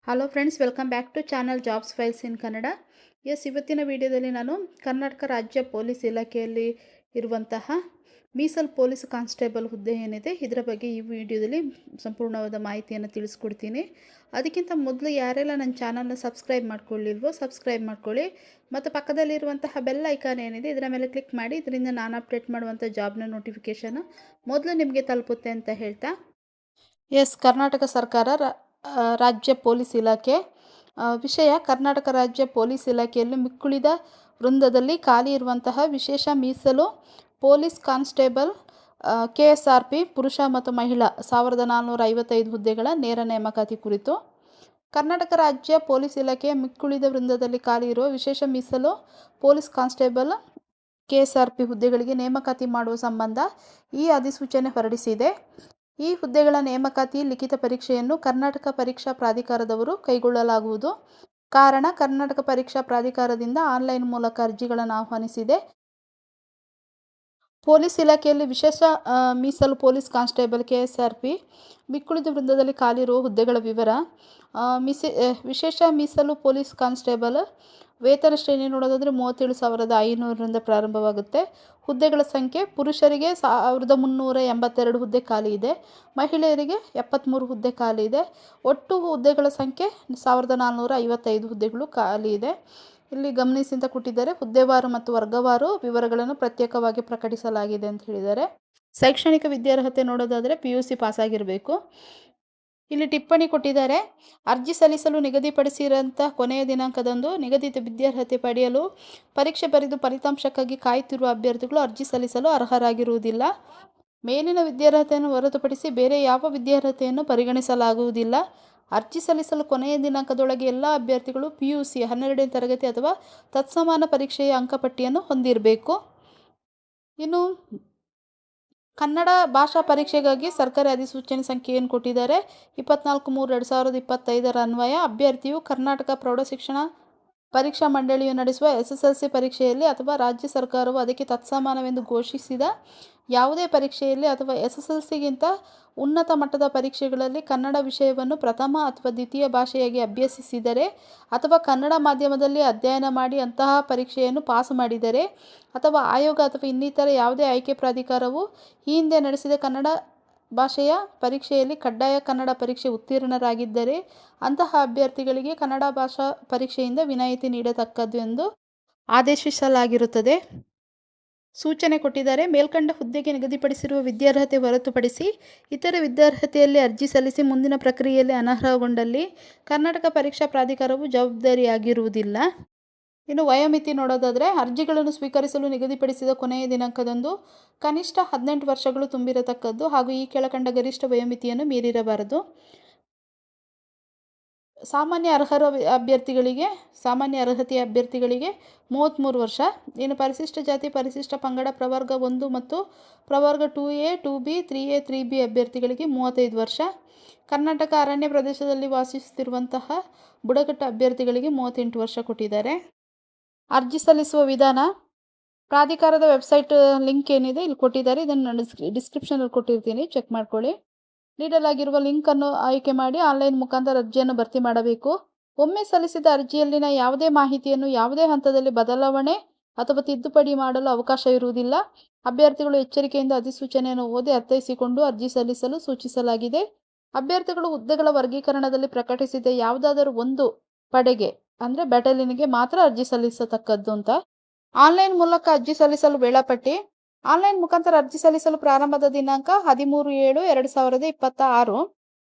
Hello friends, welcome back to channel jobs files in Kannada. ಇವತ್ತಿನ ವಿಡಿಯೋದಲ್ಲಿ ನಾನು ಕರ್ನಾಟಕ ರಾಜ್ಯ ಪೊಲೀಸ್ ಇಲಾಖೆಯಲ್ಲಿ ಇರುವಂತಹ ಮೀಸಲು ಪೊಲೀಸ್ ಕಾನ್ಸ್ಟೇಬಲ್ ಹುದ್ದೆ ಏನಿದೆ ಇದರ ಬಗ್ಗೆ ಈ ವಿಡಿಯೋದಲ್ಲಿ ಸಂಪೂರ್ಣವಾದ ಮಾಹಿತಿಯನ್ನು ತಿಳಿಸ್ಕೊಡ್ತೀನಿ. ಅದಕ್ಕಿಂತ ಮೊದಲು ಯಾರೆಲ್ಲ ನನ್ನ ಚಾನಲ್ನ ಸಬ್ಸ್ಕ್ರೈಬ್ ಮಾಡ್ಕೊಳ್ಳಿಲ್ವೋ ಸಬ್ಸ್ಕ್ರೈಬ್ ಮಾಡ್ಕೊಳ್ಳಿ ಮತ್ತು ಪಕ್ಕದಲ್ಲಿರುವಂತಹ ಬೆಲ್ ಐಕಾನ್ ಏನಿದೆ ಇದರ ಮೇಲೆ ಕ್ಲಿಕ್ ಮಾಡಿ. ಇದರಿಂದ ನಾನು ಅಪ್ಡೇಟ್ ಮಾಡುವಂಥ ಜಾಬ್ನ ನೋಟಿಫಿಕೇಷನ್ ಮೊದಲು ನಿಮಗೆ ತಲುಪುತ್ತೆ ಅಂತ ಹೇಳ್ತಾ, ಕರ್ನಾಟಕ ಸರ್ಕಾರ ರಾಜ್ಯ ಪೊಲೀಸ್ ಇಲಾಖೆ ವಿಷಯ ಕರ್ನಾಟಕ ರಾಜ್ಯ ಪೊಲೀಸ್ ಇಲಾಖೆಯಲ್ಲಿ ಮಿಕ್ಕುಳಿದ ವೃಂದದಲ್ಲಿ ಖಾಲಿ ಇರುವಂತಹ ವಿಶೇಷ ಮೀಸಲು ಪೊಲೀಸ್ ಕಾನ್ಸ್ಟೇಬಲ್ KSRP ಪುರುಷ ಮತ್ತು ಮಹಿಳಾ 1455 ಹುದ್ದೆಗಳ ನೇರ ನೇಮಕಾತಿ ಕುರಿತು. ಕರ್ನಾಟಕ ರಾಜ್ಯ ಪೊಲೀಸ್ ಇಲಾಖೆಯ ಮಿಕ್ಕುಳಿದ ವೃಂದದಲ್ಲಿ ಖಾಲಿ ಇರುವ ವಿಶೇಷ ಮೀಸಲು ಪೊಲೀಸ್ ಕಾನ್ಸ್ಟೇಬಲ್ KSRP ಹುದ್ದೆಗಳಿಗೆ ನೇಮಕಾತಿ ಮಾಡುವ ಸಂಬಂಧ ಈ ಅಧಿಸೂಚನೆ ಹೊರಡಿಸಿದೆ. ಈ ಹುದ್ದೆಗಳ ನೇಮಕಾತಿ ಲಿಖಿತ ಪರೀಕ್ಷೆಯನ್ನು ಕರ್ನಾಟಕ ಪರೀಕ್ಷಾ ಪ್ರಾಧಿಕಾರದವರು ಕೈಗೊಳ್ಳಲಾಗುವುದು. ಕಾರಣ, ಕರ್ನಾಟಕ ಪರೀಕ್ಷಾ ಪ್ರಾಧಿಕಾರದಿಂದ ಆನ್ಲೈನ್ ಮೂಲಕ ಅರ್ಜಿಗಳನ್ನು ಆಹ್ವಾನಿಸಿದೆ. ಪೊಲೀಸ್ ಇಲಾಖೆಯಲ್ಲಿ ವಿಶೇಷ ಮೀಸಲು ಪೊಲೀಸ್ ಕಾನ್ಸ್ಟೇಬಲ್ KSRP ಮಿಕ್ಕುಳಿದ ವೃಂದದಲ್ಲಿ ಖಾಲಿ ಇರುವ ಹುದ್ದೆಗಳ ವಿವರ. ವಿಶೇಷ ಮೀಸಲು ಪೊಲೀಸ್ ಕಾನ್ಸ್ಟೇಬಲ್ ವೇತನ ಶ್ರೇಣಿ ನೋಡೋದಾದರೆ 37,500ರಿಂದ ಪ್ರಾರಂಭವಾಗುತ್ತೆ. ಹುದ್ದೆಗಳ ಸಂಖ್ಯೆ: ಪುರುಷರಿಗೆ 1,382 ಹುದ್ದೆ ಖಾಲಿ ಇದೆ, ಮಹಿಳೆಯರಿಗೆ 73 ಹುದ್ದೆ ಖಾಲಿ ಇದೆ. ಒಟ್ಟು ಹುದ್ದೆಗಳ ಸಂಖ್ಯೆ 1,455 ಹುದ್ದೆಗಳು ಖಾಲಿ ಇದೆ. ಇಲ್ಲಿ ಗಮನಿಸಿ ಅಂತ ಕೊಟ್ಟಿದ್ದಾರೆ. ಹುದ್ದೆವಾರು ಮತ್ತು ವರ್ಗವಾರು ವಿವರಗಳನ್ನು ಪ್ರತ್ಯೇಕವಾಗಿ ಪ್ರಕಟಿಸಲಾಗಿದೆ ಅಂತ ಹೇಳಿದ್ದಾರೆ. ಶೈಕ್ಷಣಿಕ ವಿದ್ಯಾರ್ಹತೆ ನೋಡೋದಾದರೆ PUC ಪಾಸ್ ಆಗಿರಬೇಕು. ಇಲ್ಲಿ ಟಿಪ್ಪಣಿ ಕೊಟ್ಟಿದ್ದಾರೆ. ಅರ್ಜಿ ಸಲ್ಲಿಸಲು ನಿಗದಿಪಡಿಸಿರೋಂಥ ಕೊನೆಯ ದಿನಾಂಕದಂದು ನಿಗದಿತ ವಿದ್ಯಾರ್ಹತೆ ಪಡೆಯಲು ಪರೀಕ್ಷೆ ಬರೆದು ಫಲಿತಾಂಶಕ್ಕಾಗಿ ಕಾಯುತ್ತಿರುವ ಅಭ್ಯರ್ಥಿಗಳು ಅರ್ಜಿ ಸಲ್ಲಿಸಲು ಅರ್ಹರಾಗಿರುವುದಿಲ್ಲ. ಮೇಲಿನ ವಿದ್ಯಾರ್ಹತೆಯನ್ನು ಹೊರತುಪಡಿಸಿ ಬೇರೆ ಯಾವ ವಿದ್ಯಾರ್ಹತೆಯನ್ನು ಪರಿಗಣಿಸಲಾಗುವುದಿಲ್ಲ. ಅರ್ಜಿ ಸಲ್ಲಿಸಲು ಕೊನೆಯ ದಿನಾಂಕದೊಳಗೆ ಎಲ್ಲ ಅಭ್ಯರ್ಥಿಗಳು PUC 12ನೇ ತರಗತಿ ಅಥವಾ ತತ್ಸಮಾನ ಪರೀಕ್ಷೆಯ ಅಂಕಪಟ್ಟಿಯನ್ನು ಹೊಂದಿರಬೇಕು. ಇನ್ನು ಕನ್ನಡ ಭಾಷಾ ಪರೀಕ್ಷೆಗಾಗಿ ಸರ್ಕಾರಿ ಅಧಿಸೂಚನೆ ಸಂಖ್ಯೆಯನ್ನು ಕೊಟ್ಟಿದ್ದಾರೆ. 24/3/2025 ಅನ್ವಯ ಅಭ್ಯರ್ಥಿಯು ಕರ್ನಾಟಕ ಪ್ರೌಢಶಿಕ್ಷಣ ಪರೀಕ್ಷಾ ಮಂಡಳಿಯು ನಡೆಸುವ SSLC ಪರೀಕ್ಷೆಯಲ್ಲಿ ಅಥವಾ ರಾಜ್ಯ ಸರ್ಕಾರವು ಅದಕ್ಕೆ ತತ್ಸಮಾನವೆಂದು ಘೋಷಿಸಿದ ಯಾವುದೇ ಪರೀಕ್ಷೆಯಲ್ಲಿ ಅಥವಾ SSLCಗಿಂತ ಉನ್ನತ ಮಟ್ಟದ ಪರೀಕ್ಷೆಗಳಲ್ಲಿ ಕನ್ನಡ ವಿಷಯವನ್ನು ಪ್ರಥಮ ಅಥವಾ ದ್ವಿತೀಯ ಭಾಷೆಯಾಗಿ ಅಭ್ಯಸಿಸಿದರೆ ಅಥವಾ ಕನ್ನಡ ಮಾಧ್ಯಮದಲ್ಲಿ ಅಧ್ಯಯನ ಮಾಡಿ ಅಂತಹ ಪರೀಕ್ಷೆಯನ್ನು ಪಾಸು ಮಾಡಿದರೆ ಅಥವಾ ಆಯೋಗ ಅಥವಾ ಇನ್ನಿತರ ಯಾವುದೇ ಆಯ್ಕೆ ಪ್ರಾಧಿಕಾರವು ಈ ಹಿಂದೆ ನಡೆಸಿದ ಕನ್ನಡ ಭಾಷೆಯ ಪರೀಕ್ಷೆಯಲ್ಲಿ ಕಡ್ಡಾಯ ಕನ್ನಡ ಪರೀಕ್ಷೆ ಉತ್ತೀರ್ಣರಾಗಿದ್ದರೆ ಅಂತಹ ಅಭ್ಯರ್ಥಿಗಳಿಗೆ ಕನ್ನಡ ಭಾಷಾ ಪರೀಕ್ಷೆಯಿಂದ ವಿನಾಯಿತಿ ನೀಡತಕ್ಕದ್ದು ಎಂದು ಆದೇಶಿಸಲಾಗಿರುತ್ತದೆ. ಸೂಚನೆ ಕೊಟ್ಟಿದ್ದಾರೆ. ಮೇಲ್ಕಂಡ ಹುದ್ದೆಗೆ ನಿಗದಿಪಡಿಸಿರುವ ವಿದ್ಯಾರ್ಹತೆ ಹೊರತುಪಡಿಸಿ ಇತರ ವಿದ್ಯಾರ್ಹತೆಯಲ್ಲಿ ಅರ್ಜಿ ಸಲ್ಲಿಸಿ ಮುಂದಿನ ಪ್ರಕ್ರಿಯೆಯಲ್ಲಿ ಅನರ್ಹಗೊಂಡಲ್ಲಿ ಕರ್ನಾಟಕ ಪರೀಕ್ಷಾ ಪ್ರಾಧಿಕಾರವು ಜವಾಬ್ದಾರಿಯಾಗಿರುವುದಿಲ್ಲ. ಇನ್ನು ವಯೋಮಿತಿ ನೋಡೋದಾದರೆ, ಅರ್ಜಿಗಳನ್ನು ಸ್ವೀಕರಿಸಲು ನಿಗದಿಪಡಿಸಿದ ಕೊನೆಯ ದಿನಾಂಕದಂದು ಕನಿಷ್ಠ 18 ವರ್ಷಗಳು ತುಂಬಿರತಕ್ಕದ್ದು ಹಾಗೂ ಈ ಕೆಳಕಂಡ ಗರಿಷ್ಠ ವಯೋಮಿತಿಯನ್ನು ಮೀರಿರಬಾರದು. ಸಾಮಾನ್ಯ ಅರ್ಹತೆಯ ಅಭ್ಯರ್ಥಿಗಳಿಗೆ 33 ವರ್ಷ. ಇನ್ನು ಪರಿಶಿಷ್ಟ ಜಾತಿ, ಪರಿಶಿಷ್ಟ ಪಂಗಡ, ಪ್ರವರ್ಗ 1 ಮತ್ತು ಪ್ರವರ್ಗ 2A, 2B, 3A, 3B ಅಭ್ಯರ್ಥಿಗಳಿಗೆ 35 ವರ್ಷ. ಕರ್ನಾಟಕ ಅರಣ್ಯ ಪ್ರದೇಶದಲ್ಲಿ ವಾಸಿಸುತ್ತಿರುವಂತಹ ಬುಡಕಟ್ಟು ಅಭ್ಯರ್ಥಿಗಳಿಗೆ 38 ವರ್ಷ ಕೊಟ್ಟಿದ್ದಾರೆ. ಅರ್ಜಿ ಸಲ್ಲಿಸುವ ವಿಧಾನ: ಪ್ರಾಧಿಕಾರದ ವೆಬ್ಸೈಟ್ ಲಿಂಕ್ ಏನಿದೆ ಇಲ್ಲಿ ಕೊಟ್ಟಿದ್ದಾರೆ, ಇದನ್ನು ಡಿಸ್ಕ್ರಿಪ್ಷನಲ್ಲಿ ಕೊಟ್ಟಿರ್ತೀನಿ, ಚೆಕ್ ಮಾಡ್ಕೊಳ್ಳಿ. ನೀಡಲಾಗಿರುವ ಲಿಂಕನ್ನು ಆಯ್ಕೆ ಮಾಡಿ ಆನ್ಲೈನ್ ಮುಖಾಂತರ ಅರ್ಜಿಯನ್ನು ಭರ್ತಿ ಮಾಡಬೇಕು. ಒಮ್ಮೆ ಸಲ್ಲಿಸಿದ ಅರ್ಜಿಯಲ್ಲಿನ ಯಾವುದೇ ಮಾಹಿತಿಯನ್ನು ಯಾವುದೇ ಹಂತದಲ್ಲಿ ಬದಲಾವಣೆ ಅಥವಾ ತಿದ್ದುಪಡಿ ಮಾಡಲು ಅವಕಾಶ ಇರುವುದಿಲ್ಲ. ಅಭ್ಯರ್ಥಿಗಳು ಎಚ್ಚರಿಕೆಯಿಂದ ಅಧಿಸೂಚನೆಯನ್ನು ಓದಿ ಅರ್ಥೈಸಿಕೊಂಡು ಅರ್ಜಿ ಸಲ್ಲಿಸಲು ಸೂಚಿಸಲಾಗಿದೆ. ಅಭ್ಯರ್ಥಿಗಳು ಹುದ್ದೆಗಳ ವರ್ಗೀಕರಣದಲ್ಲಿ ಪ್ರಕಟಿಸಿದ ಯಾವುದಾದರೂ ಒಂದು ಪಡೆಗೆ ಅಂದರೆ ಬ್ಯಾಟಲಿಯನ್ಗೆ ಮಾತ್ರ ಅರ್ಜಿ ಸಲ್ಲಿಸತಕ್ಕದ್ದು ಅಂತ. ಆನ್ಲೈನ್ ಮೂಲಕ ಅರ್ಜಿ ಸಲ್ಲಿಸಲು ವೇಳಾಪಟ್ಟಿ: ಆನ್ಲೈನ್ ಮುಖಾಂತರ ಅರ್ಜಿ ಸಲ್ಲಿಸಲು ಪ್ರಾರಂಭದ ದಿನಾಂಕ 13/7/2026.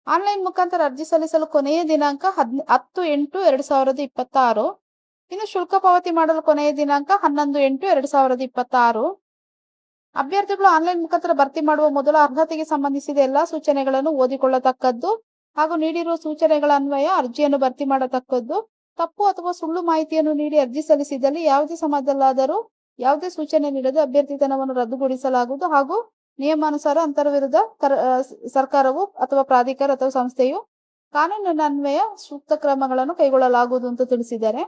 ಆನ್ಲೈನ್ ಮುಖಾಂತರ ಅರ್ಜಿ ಸಲ್ಲಿಸಲು ಕೊನೆಯ ದಿನಾಂಕ 10/8/2026. ಇನ್ನು ಶುಲ್ಕ ಪಾವತಿ ಮಾಡಲು ಕೊನೆಯ ದಿನಾಂಕ 11/8/2026. ಅಭ್ಯರ್ಥಿಗಳು ಆನ್ಲೈನ್ ಮುಖಾಂತರ ಭರ್ತಿ ಮಾಡುವ ಮೊದಲು ಅರ್ಹತೆಗೆ ಸಂಬಂಧಿಸಿದ ಎಲ್ಲಾ ಸೂಚನೆಗಳನ್ನು ಓದಿಕೊಳ್ಳತಕ್ಕದ್ದು ಹಾಗೂ ನೀಡಿರುವ ಸೂಚನೆಗಳ ಅನ್ವಯ ಅರ್ಜಿಯನ್ನು ಭರ್ತಿ ಮಾಡತಕ್ಕದ್ದು. ತಪ್ಪು ಅಥವಾ ಸುಳ್ಳು ಮಾಹಿತಿಯನ್ನು ನೀಡಿ ಅರ್ಜಿ ಸಲ್ಲಿಸಿದಲ್ಲಿ ಯಾವುದೇ ಸಮಯದಲ್ಲಾದರೂ ಯಾವುದೇ ಸೂಚನೆ ನೀಡದೆ ಅಭ್ಯರ್ಥಿತನವನ್ನು ರದ್ದುಗೊಳಿಸಲಾಗುವುದು ಹಾಗೂ ನಿಯಮಾನುಸಾರ ಅಂತರ ವಿರುದ್ಧ ಸರ್ಕಾರವು ಅಥವಾ ಪ್ರಾಧಿಕಾರ ಅಥವಾ ಸಂಸ್ಥೆಯು ಕಾನೂನಿನ ಅನ್ವಯ ಸೂಕ್ತ ಕ್ರಮಗಳನ್ನು ಕೈಗೊಳ್ಳಲಾಗುವುದು ಅಂತ ತಿಳಿಸಿದ್ದಾರೆ.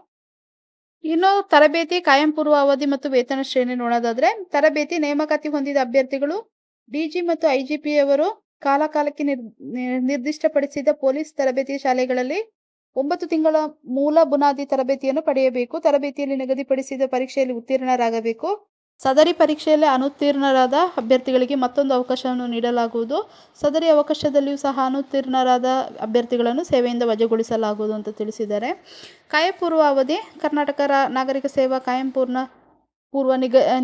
ಇನ್ನು ತರಬೇತಿ, ಕಾಯಂ ಪೂರ್ವ ಅವಧಿ ಮತ್ತು ವೇತನ ಶ್ರೇಣಿ ನೋಡೋದಾದ್ರೆ, ತರಬೇತಿ: ನೇಮಕಾತಿ ಹೊಂದಿದ ಅಭ್ಯರ್ಥಿಗಳು DG ಮತ್ತು IGP ಅವರು ಕಾಲಕಾಲಕ್ಕೆ ನಿರ್ದಿಷ್ಟಪಡಿಸಿದ ಪೊಲೀಸ್ ತರಬೇತಿ ಶಾಲೆಗಳಲ್ಲಿ 9 ತಿಂಗಳ ಮೂಲ ಬುನಾದಿ ತರಬೇತಿಯನ್ನು ಪಡೆಯಬೇಕು. ತರಬೇತಿಯಲ್ಲಿ ನಿಗದಿಪಡಿಸಿದ ಪರೀಕ್ಷೆಯಲ್ಲಿ ಉತ್ತೀರ್ಣರಾಗಬೇಕು. ಸದರಿ ಪರೀಕ್ಷೆಯಲ್ಲಿ ಅನುತ್ತೀರ್ಣರಾದ ಅಭ್ಯರ್ಥಿಗಳಿಗೆ ಮತ್ತೊಂದು ಅವಕಾಶವನ್ನು ನೀಡಲಾಗುವುದು. ಸದರಿ ಅವಕಾಶದಲ್ಲಿಯೂ ಸಹ ಅನುತ್ತೀರ್ಣರಾದ ಅಭ್ಯರ್ಥಿಗಳನ್ನು ಸೇವೆಯಿಂದ ವಜಾಗೊಳಿಸಲಾಗುವುದು ಅಂತ ತಿಳಿಸಿದ್ದಾರೆ. ಕಾಯಂ ಪೂರ್ವ ಅವಧಿ ಕರ್ನಾಟಕ ನಾಗರಿಕ ಸೇವಾ ಕಾಯಂ ಪೂರ್ವ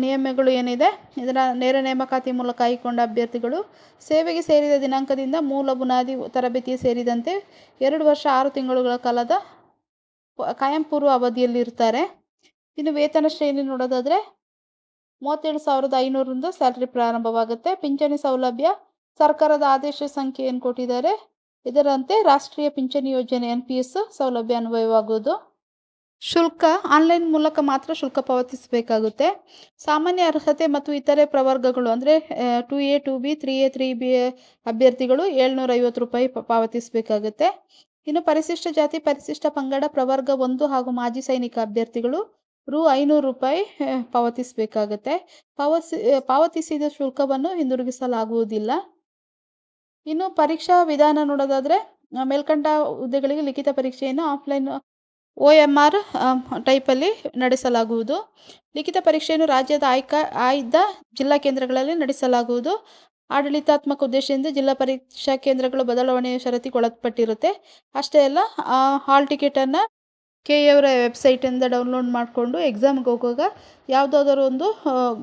ನಿಯಮಗಳು ಏನಿದೆ, ಇದರ ನೇರ ನೇಮಕಾತಿ ಮೂಲಕ ಆಯ್ಕೊಂಡ ಅಭ್ಯರ್ಥಿಗಳು ಸೇವೆಗೆ ಸೇರಿದ ದಿನಾಂಕದಿಂದ ಮೂಲ ಬುನಾದಿ ತರಬೇತಿ ಸೇರಿದಂತೆ 2 ವರ್ಷ 6 ತಿಂಗಳುಗಳ ಕಾಲದ ಕಾಯಂ ಪೂರ್ವ ಅವಧಿಯಲ್ಲಿರ್ತಾರೆ. ಇನ್ನು ವೇತನ ಶ್ರೇಣಿ ನೋಡೋದಾದರೆ 37,500ರಿಂದ ಸ್ಯಾಲ್ರಿ ಪ್ರಾರಂಭವಾಗುತ್ತೆ. ಪಿಂಚಣಿ ಸೌಲಭ್ಯ ಸರ್ಕಾರದ ಆದೇಶ ಸಂಖ್ಯೆ ಏನು ಕೊಟ್ಟಿದ್ದಾರೆ ಇದರಂತೆ ರಾಷ್ಟ್ರೀಯ ಪಿಂಚಣಿ ಯೋಜನೆ NPS ಸೌಲಭ್ಯ ಅನ್ವಯವಾಗುವುದು. ಶುಲ್ಕ ಆನ್ಲೈನ್ ಮೂಲಕ ಮಾತ್ರ ಶುಲ್ಕ ಪಾವತಿಸಬೇಕಾಗುತ್ತೆ. ಸಾಮಾನ್ಯ ಅರ್ಹತೆ ಮತ್ತು ಇತರೆ ಪ್ರವರ್ಗಗಳು ಅಂದರೆ 2A 2B 3A 3B ಅಭ್ಯರ್ಥಿಗಳು 750 ರೂಪಾಯಿ ಪಾವತಿಸಬೇಕಾಗುತ್ತೆ. ಇನ್ನು ಪರಿಶಿಷ್ಟ ಜಾತಿ ಪರಿಶಿಷ್ಟ ಪಂಗಡ ಪ್ರವರ್ಗ 1 ಹಾಗೂ ಮಾಜಿ ಸೈನಿಕ ಅಭ್ಯರ್ಥಿಗಳು ರು 500 ರೂಪಾಯಿ ಪಾವತಿಸಬೇಕಾಗುತ್ತೆ. ಪಾವತಿಸಿದ ಶುಲ್ಕವನ್ನು ಹಿಂದಿರುಗಿಸಲಾಗುವುದಿಲ್ಲ. ಇನ್ನು ಪರೀಕ್ಷಾ ವಿಧಾನ ನೋಡೋದಾದರೆ ಮೇಲ್ಕಂಡ ಹುದ್ದೆಗಳಿಗೆ ಲಿಖಿತ ಪರೀಕ್ಷೆಯನ್ನು ಆಫ್ಲೈನ್ OMR ಟೈಪಲ್ಲಿ ನಡೆಸಲಾಗುವುದು. ಲಿಖಿತ ಪರೀಕ್ಷೆಯನ್ನು ರಾಜ್ಯದ ಆಯ್ದ ಜಿಲ್ಲಾ ಕೇಂದ್ರಗಳಲ್ಲಿ ನಡೆಸಲಾಗುವುದು. ಆಡಳಿತಾತ್ಮಕ ಉದ್ದೇಶದಿಂದ ಜಿಲ್ಲಾ ಪರೀಕ್ಷಾ ಕೇಂದ್ರಗಳು ಬದಲಾವಣೆಯ ಷರತ್ತಿಗೆ ಒಳಪಟ್ಟಿರುತ್ತೆ. ಅಷ್ಟೇ ಅಲ್ಲ, ಹಾಲ್ ಟಿಕೆಟನ್ನು KA ಅವರ ವೆಬ್ಸೈಟಿಂದ ಡೌನ್ಲೋಡ್ ಮಾಡಿಕೊಂಡು ಎಕ್ಸಾಮ್ಗೆ ಹೋಗುವಾಗ ಯಾವುದಾದ್ರೂ ಒಂದು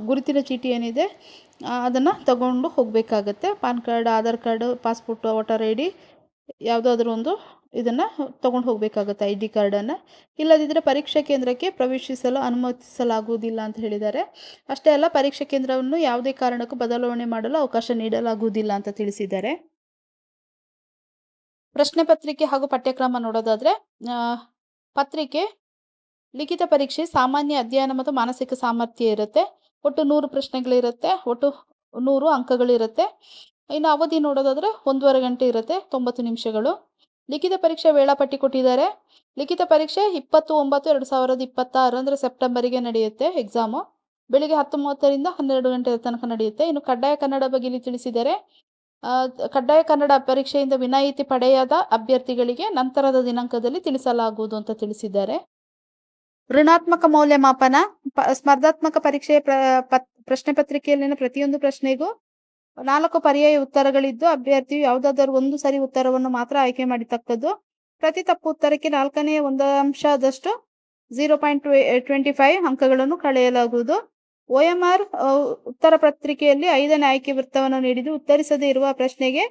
ಗುರುತಿನ ಚೀಟಿ ಏನಿದೆ ಅದನ್ನು ತಗೊಂಡು ಹೋಗಬೇಕಾಗತ್ತೆ. PAN card, Aadhaar card, passport, voter ID ಯಾವುದಾದ್ರೂ ಒಂದು ಇದನ್ನು ತೊಗೊಂಡು ಹೋಗಬೇಕಾಗುತ್ತೆ, ID ಕಾರ್ಡನ್ನು. ಇಲ್ಲದಿದ್ದರೆ ಪರೀಕ್ಷಾ ಕೇಂದ್ರಕ್ಕೆ ಪ್ರವೇಶಿಸಲು ಅನುಮತಿಸಲಾಗುವುದಿಲ್ಲ ಅಂತ ಹೇಳಿದ್ದಾರೆ. ಅಷ್ಟೇ ಅಲ್ಲ, ಪರೀಕ್ಷಾ ಕೇಂದ್ರವನ್ನು ಯಾವುದೇ ಕಾರಣಕ್ಕೂ ಬದಲಾವಣೆ ಮಾಡಲು ಅವಕಾಶ ನೀಡಲಾಗುವುದಿಲ್ಲ ಅಂತ ತಿಳಿಸಿದ್ದಾರೆ. ಪ್ರಶ್ನೆ ಪತ್ರಿಕೆ ಹಾಗೂ ಪಠ್ಯಕ್ರಮ ನೋಡೋದಾದರೆ ಪತ್ರಿಕೆ ಲಿಖಿತ ಪರೀಕ್ಷೆ ಸಾಮಾನ್ಯ ಅಧ್ಯಯನ ಮತ್ತು ಮಾನಸಿಕ ಸಾಮರ್ಥ್ಯ ಇರುತ್ತೆ. ಒಟ್ಟು 100 ಪ್ರಶ್ನೆಗಳಿರುತ್ತೆ. ಒಟ್ಟು 100 ಅಂಕಗಳಿರುತ್ತೆ. ಇನ್ನು ಅವಧಿ ನೋಡೋದಾದರೆ 1.5 ಗಂಟೆ ಇರುತ್ತೆ, 90 ನಿಮಿಷಗಳು. ಲಿಖಿತ ಪರೀಕ್ಷೆ ವೇಳಾಪಟ್ಟಿ ಕೊಟ್ಟಿದ್ದಾರೆ. ಲಿಖಿತ ಪರೀಕ್ಷೆ 20/9/2026 ಅಂದರೆ ಸೆಪ್ಟೆಂಬರಿಗೆ ನಡೆಯುತ್ತೆ ಎಕ್ಸಾಮು. ಬೆಳಿಗ್ಗೆ 10:30ರಿಂದ 12 ಗಂಟೆ ತನಕ ನಡೆಯುತ್ತೆ. ಇನ್ನು ಕಡ್ಡಾಯ ಕನ್ನಡ ಬಗ್ಗೆ ಇಲ್ಲಿ ತಿಳಿಸಿದ್ದಾರೆ. ಕಡ್ಡಾಯ ಕನ್ನಡ ಪರೀಕ್ಷೆಯಿಂದ ವಿನಾಯಿತಿ ಪಡೆಯದ ಅಭ್ಯರ್ಥಿಗಳಿಗೆ ನಂತರದ ದಿನಾಂಕದಲ್ಲಿ ತಿಳಿಸಲಾಗುವುದು ಅಂತ ತಿಳಿಸಿದ್ದಾರೆ. ಋಣಾತ್ಮಕ ಮೌಲ್ಯಮಾಪನ ಸ್ಪರ್ಧಾತ್ಮಕ ಪರೀಕ್ಷೆಯ ಪ್ರಶ್ನೆ ಪತ್ರಿಕೆಯಲ್ಲಿನ ಪ್ರತಿಯೊಂದು ಪ್ರಶ್ನೆಗೂ 4 ಪರ್ಯಾಯ ಉತ್ತರಗಳಿದ್ದು ಅಭ್ಯರ್ಥಿಯು ಯಾವುದಾದರೂ ಒಂದು ಸರಿ ಉತ್ತರವನ್ನು ಮಾತ್ರ ಆಯ್ಕೆ ಮಾಡತಕ್ಕದ್ದು. ಪ್ರತಿ ತಪ್ಪು ಉತ್ತರಕ್ಕೆ 4ನೇ ಒಂದು ಅಂಶದಷ್ಟು 0.25 ಅಂಕಗಳನ್ನು ಕಳೆಯಲಾಗುವುದು. OMR ಉತ್ತರ ಪತ್ರಿಕೆಯಲ್ಲಿ 5ನೇ ಆಯ್ಕೆ ವೃತ್ತವನ್ನು ನೀಡಿದ್ದು ಉತ್ತರಿಸದೇ ಇರುವ ಪ್ರಶ್ನೆಗೆ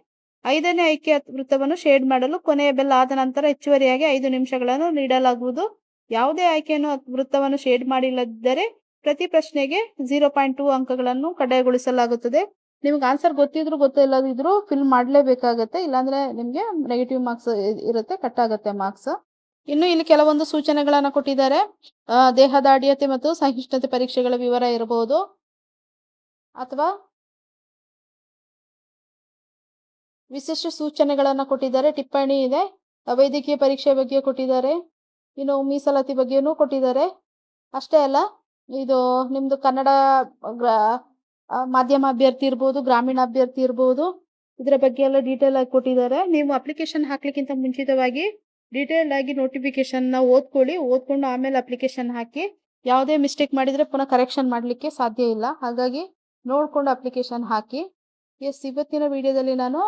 5ನೇ ಆಯ್ಕೆ ವೃತ್ತವನ್ನು ಶೇಡ್ ಮಾಡಲು ಕೊನೆಯ ಬೆಲ್ ಆದ ನಂತರ ಹೆಚ್ಚುವರಿಯಾಗಿ 5 ನಿಮಿಷಗಳನ್ನು ನೀಡಲಾಗುವುದು. ಯಾವುದೇ ಆಯ್ಕೆಯನ್ನು ವೃತ್ತವನ್ನು ಶೇಡ್ ಮಾಡಿಲ್ಲದಿದ್ದರೆ ಪ್ರತಿ ಪ್ರಶ್ನೆಗೆ 0.2 ಅಂಕಗಳನ್ನು ಕಡ್ಡಾಯಗೊಳಿಸಲಾಗುತ್ತದೆ. ನಿಮ್ಗೆ ಆನ್ಸರ್ ಗೊತ್ತಿದ್ರು ಗೊತ್ತಿಲ್ಲದಿದ್ರೂ ಫಿಲ್ ಮಾಡಲೇಬೇಕಾಗತ್ತೆ, ಇಲ್ಲಾಂದರೆ ನಿಮಗೆ ನೆಗೆಟಿವ್ ಮಾರ್ಕ್ಸ್ ಇರುತ್ತೆ, ಕಟ್ ಆಗುತ್ತೆ ಮಾರ್ಕ್ಸ್. ಇನ್ನು ಇಲ್ಲಿ ಕೆಲವೊಂದು ಸೂಚನೆಗಳನ್ನು ಕೊಟ್ಟಿದ್ದಾರೆ. ದೇಹದಾಢ್ಯತೆ ಮತ್ತು ಸಹಿಷ್ಣುತೆ ಪರೀಕ್ಷೆಗಳ ವಿವರ ಇರಬಹುದು, ಅಥವಾ ವಿಶಿಷ್ಟ ಸೂಚನೆಗಳನ್ನು ಕೊಟ್ಟಿದ್ದಾರೆ. ಟಿಪ್ಪಣಿ ಇದೆ. ವೈದ್ಯಕೀಯ ಪರೀಕ್ಷೆ ಬಗ್ಗೆ ಕೊಟ್ಟಿದ್ದಾರೆ. ಇನ್ನು ಮೀಸಲಾತಿ ಬಗ್ಗೆನೂ ಕೊಟ್ಟಿದ್ದಾರೆ. ಅಷ್ಟೇ ಅಲ್ಲ, ಇದು ನಿಮ್ಮದು ಕನ್ನಡ ಮಾಧ್ಯಮ ಅಭ್ಯರ್ಥಿ ಇರ್ಬೋದು, ಗ್ರಾಮೀಣ ಅಭ್ಯರ್ಥಿ ಇರ್ಬೋದು, ಇದರ ಬಗ್ಗೆ ಎಲ್ಲ ಡೀಟೇಲ್ ಆಗಿ ಕೊಟ್ಟಿದ್ದಾರೆ. ನೀವು ಅಪ್ಲಿಕೇಶನ್ ಹಾಕ್ಲಿಕ್ಕಿಂತ ಮುಂಚಿತವಾಗಿ ಡೀಟೇಲ್ ಆಗಿ ನೋಟಿಫಿಕೇಶನ್ನ ಓದ್ಕೊಂಡು ಆಮೇಲೆ ಅಪ್ಲಿಕೇಶನ್ ಹಾಕಿ. ಯಾವುದೇ ಮಿಸ್ಟೇಕ್ ಮಾಡಿದರೆ ಪುನಃ ಕರೆಕ್ಷನ್ ಮಾಡಲಿಕ್ಕೆ ಸಾಧ್ಯ ಇಲ್ಲ. ಹಾಗಾಗಿ ನೋಡಿಕೊಂಡು ಅಪ್ಲಿಕೇಶನ್ ಹಾಕಿ. ಇವತ್ತಿನ ವಿಡಿಯೋದಲ್ಲಿ ನಾನು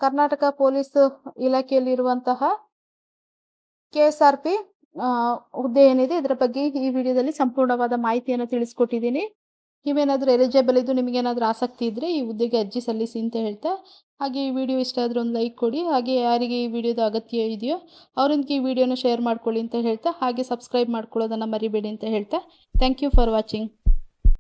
ಕರ್ನಾಟಕ ಪೊಲೀಸ್ ಇಲಾಖೆಯಲ್ಲಿರುವಂತಹ KSRP ಹುದ್ದೆ ಏನಿದೆ ಇದರ ಬಗ್ಗೆ ಈ ವಿಡಿಯೋದಲ್ಲಿ ಸಂಪೂರ್ಣವಾದ ಮಾಹಿತಿಯನ್ನು ತಿಳಿಸ್ಕೊಟ್ಟಿದ್ದೀನಿ. ನೀವೇನಾದರೂ ಎಲಿಜಿಬಲ್ ಇದ್ದು ನಿಮಗೇನಾದರೂ ಆಸಕ್ತಿ ಇದ್ದರೆ ಈ ಹುದ್ದೆಗೆ ಅರ್ಜಿ ಸಲ್ಲಿಸಿ ಅಂತ ಹೇಳ್ತಾ, ಹಾಗೆ ಈ ವಿಡಿಯೋ ಇಷ್ಟ ಆದರೆ ಒಂದು ಲೈಕ್ ಕೊಡಿ. ಹಾಗೆ ಯಾರಿಗೆ ಈ ವಿಡಿಯೋದ ಅಗತ್ಯ ಇದೆಯೋ ಅವರೊಂದಿಗೆ ಈ ವಿಡಿಯೋನ ಶೇರ್ ಮಾಡ್ಕೊಳ್ಳಿ ಅಂತ ಹೇಳ್ತಾ, ಹಾಗೆ ಸಬ್ಸ್ಕ್ರೈಬ್ ಮಾಡ್ಕೊಳ್ಳೋದನ್ನು ಮರಿಬೇಡಿ ಅಂತ ಹೇಳ್ತಾ, ಥ್ಯಾಂಕ್ ಯು ಫಾರ್ ವಾಚಿಂಗ್.